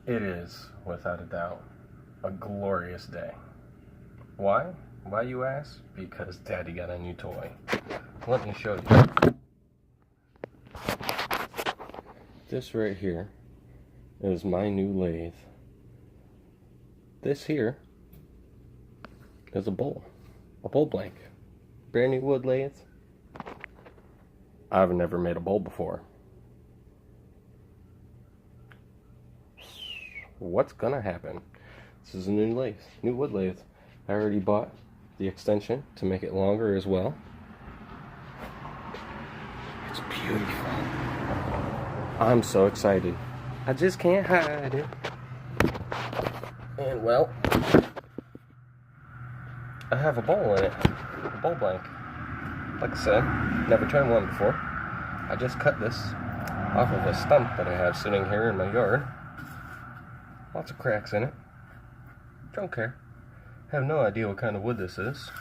It is, without a doubt, a glorious day. Why? Why, you ask? Because Daddy got a new toy. Let me show you. This right here is my new lathe. This here is a bowl blank. Brand new wood lathe. I've never made a bowl before. What's gonna happen? This is a new lathe, new wood lathe. I already bought the extension to make it longer as well. It's beautiful. I'm so excited. I just can't hide it. And well, I have a bowl in it, a bowl blank. Like I said, never turned one before. I just cut this off of a stump that I have sitting here in my yard. Lots of cracks in it. Don't care. Have no idea what kind of wood this is.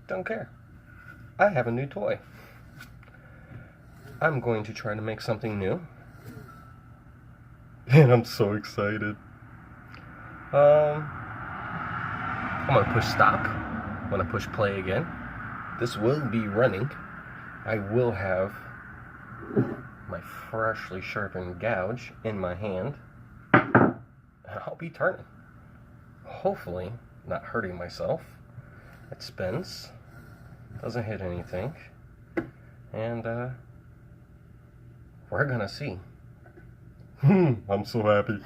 Don't care. I have a new toy. I'm going to try to make something new. And I'm so excited. I'm going to push stop. I'm going to push play again. This will be running. I will have my freshly sharpened gouge in my hand. And I'll be turning. Hopefully not hurting myself. It spins. Doesn't hit anything. And we're gonna see. I'm so happy.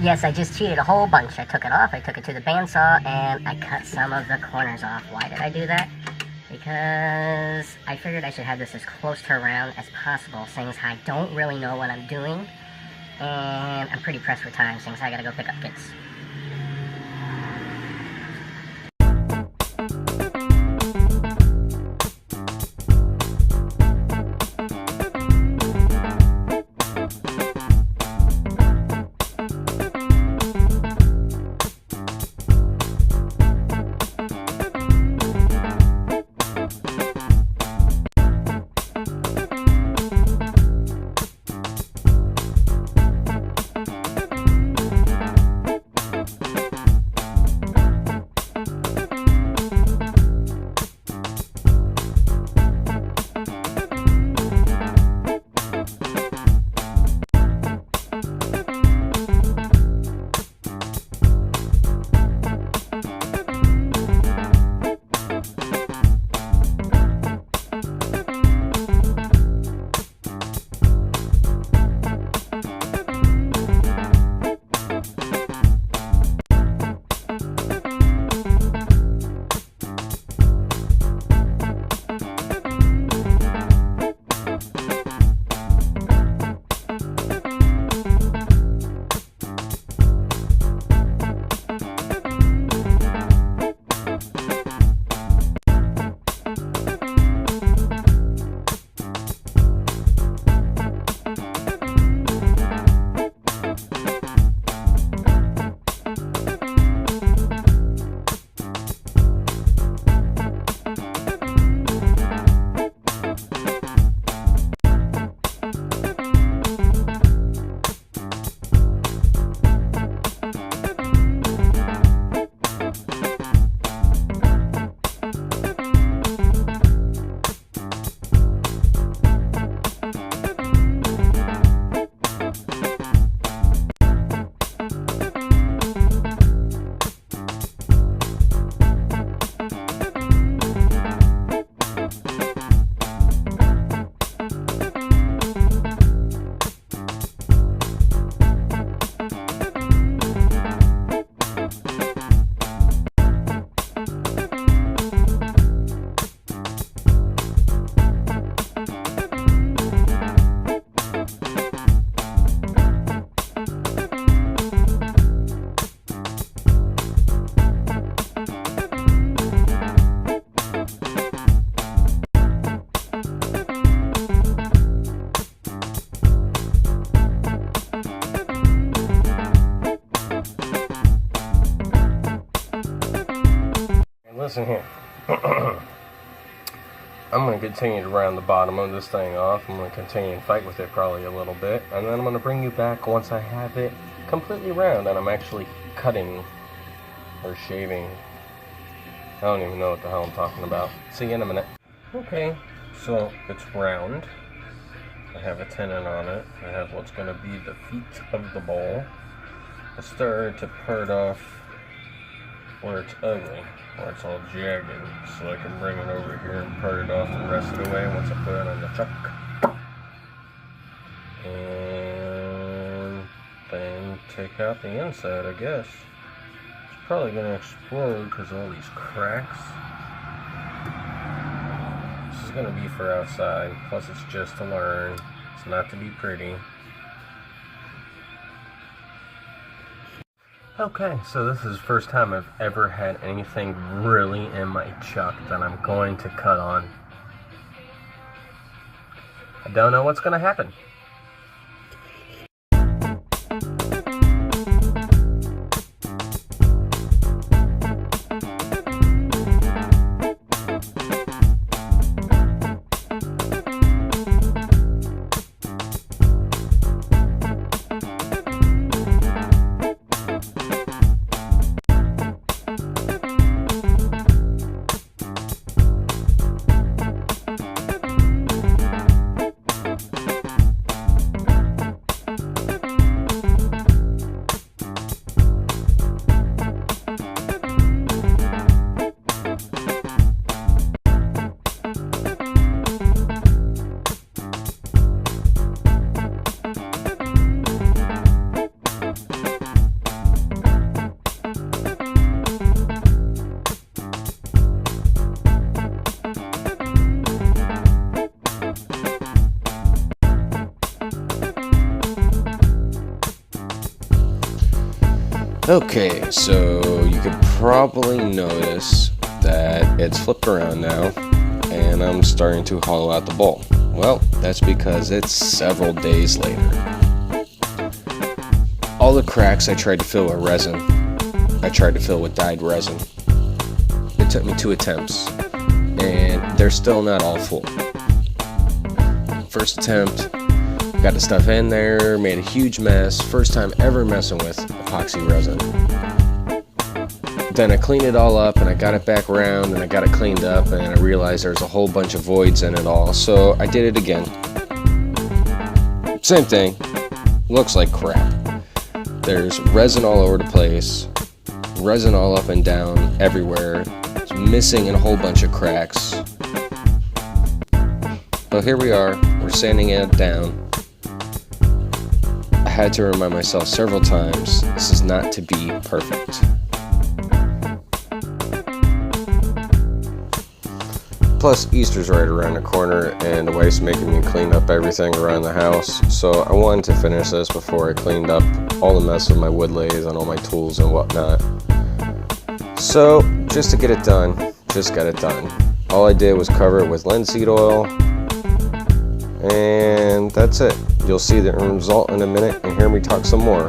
Yes, I just cheated a whole bunch. I took it off, I took it to the bandsaw, and I cut some of the corners off. Why did I do that? Because I figured I should have this as close to round as possible, since I don't really know what I'm doing, and I'm pretty pressed for time, since I gotta go pick up kids. listen here. I'm going to continue to round the bottom of this thing off. I'm going to continue and fight with it probably a little bit. And then I'm going to bring you back once I have it completely round and I'm actually cutting or shaving. I don't even know what the hell I'm talking about. See you in a minute. Okay, so it's round. I have a tenon on it. I have what's going to be the feet of the bowl. I started to part off where it's ugly, where it's all jagged, so I can bring it over here and part it off the rest of the way once I put it on the chuck. And then take out the inside, I guess. It's probably going to explode because of all these cracks. This is going to be for outside, plus it's just to learn. It's not to be pretty. Okay, so this is the first time I've ever had anything really in my chuck that I'm going to cut on. I don't know what's going to happen. Okay, so you could probably notice that it's flipped around now, and I'm starting to hollow out the bowl. Well, that's because it's several days later. All the cracks I tried to fill with resin, I tried to fill with dyed resin. It took me 2 attempts, and they're still not all full. First attempt, got the stuff in there, made a huge mess. First time ever messing with epoxy resin. Then I cleaned it all up and I got it back around and I got it cleaned up and I realized there's a whole bunch of voids in it all. So I did it again. Same thing. Looks like crap. There's resin all over the place. Resin all up and down everywhere. It's missing in a whole bunch of cracks. So here we are. We're sanding it down. I had to remind myself several times, this is not to be perfect. Plus, Easter's right around the corner, and the wife's making me clean up everything around the house, so I wanted to finish this before I cleaned up all the mess with my wood lathe and all my tools and whatnot. So, just to get it done, just got it done. All I did was cover it with linseed oil, and that's it. You'll see the result in a minute and hear me talk some more.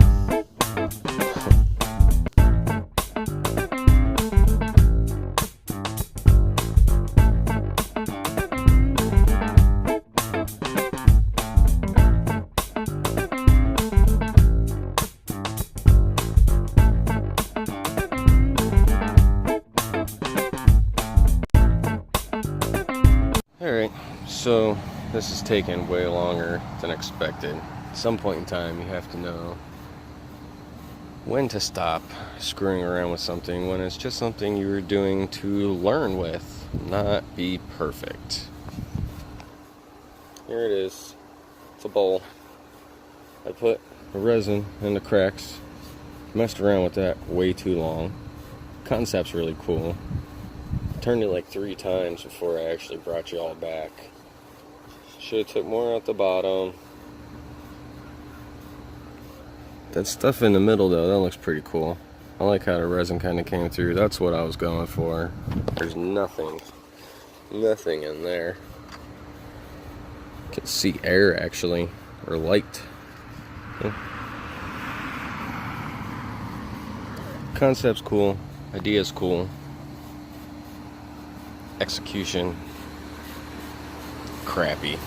Alright, so this is taking way longer than expected. At some point in time, you have to know when to stop screwing around with something when it's just something you're doing to learn with, not be perfect. Here it is. It's a bowl. I put the resin in the cracks. Messed around with that way too long. Concept's really cool. Turned it like 3 times before I actually brought you all back. Should have took more out the bottom. That stuff in the middle though, that looks pretty cool. I like how the resin kind of came through. That's what I was going for. There's nothing in there. You can see air actually, or light. Yeah. Concept's cool, idea's cool. execution, crappy.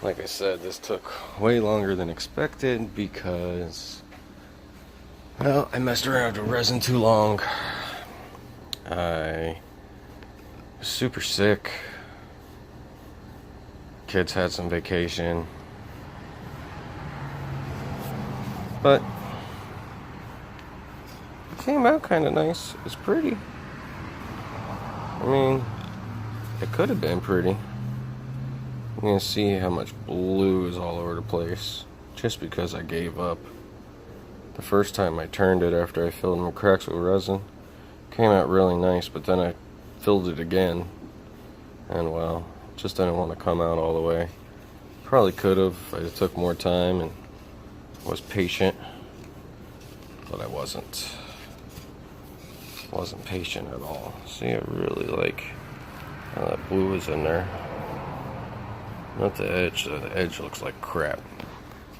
Like I said, this took way longer than expected because, well, I messed around with resin too long. I was super sick. Kids had some vacation. But it came out kind of nice. It's pretty. I mean, it could have been pretty. You can see how much blue is all over the place just because I gave up. The first time I turned it after I filled in the cracks with resin, came out really nice, but then I filled it again, and well, just didn't want to come out all the way. Probably could have if I took more time and was patient, but I wasn't patient at all. See, I really like how that blue is in there. Not the edge, though. The edge looks like crap.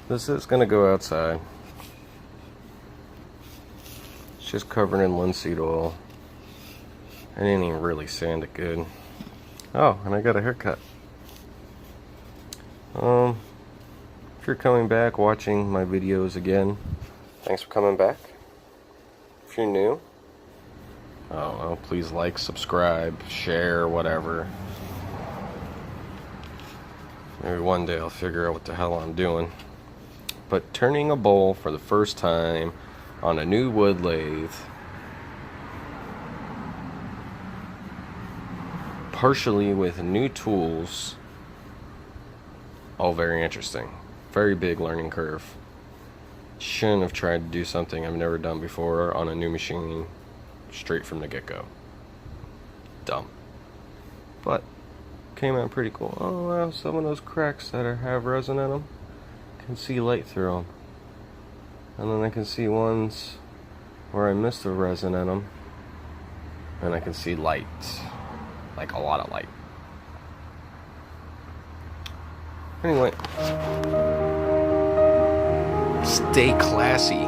This is gonna go outside. It's just covered in linseed oil. I didn't even really sand it good. Oh, and I got a haircut. If you're coming back, watching my videos again, thanks for coming back. If you're new, oh well, please like, subscribe, share, whatever. Maybe one day I'll figure out what the hell I'm doing. But turning a bowl for the first time on a new wood lathe, partially with new tools, all very interesting. Very big learning curve. Shouldn't have tried to do something I've never done before on a new machine straight from the get-go. Dumb. But came out pretty cool. Oh wow, some of those cracks that have resin in them, can see light through them. And then I can see ones where I missed the resin in them, and I can see light, like a lot of light. Anyway, stay classy.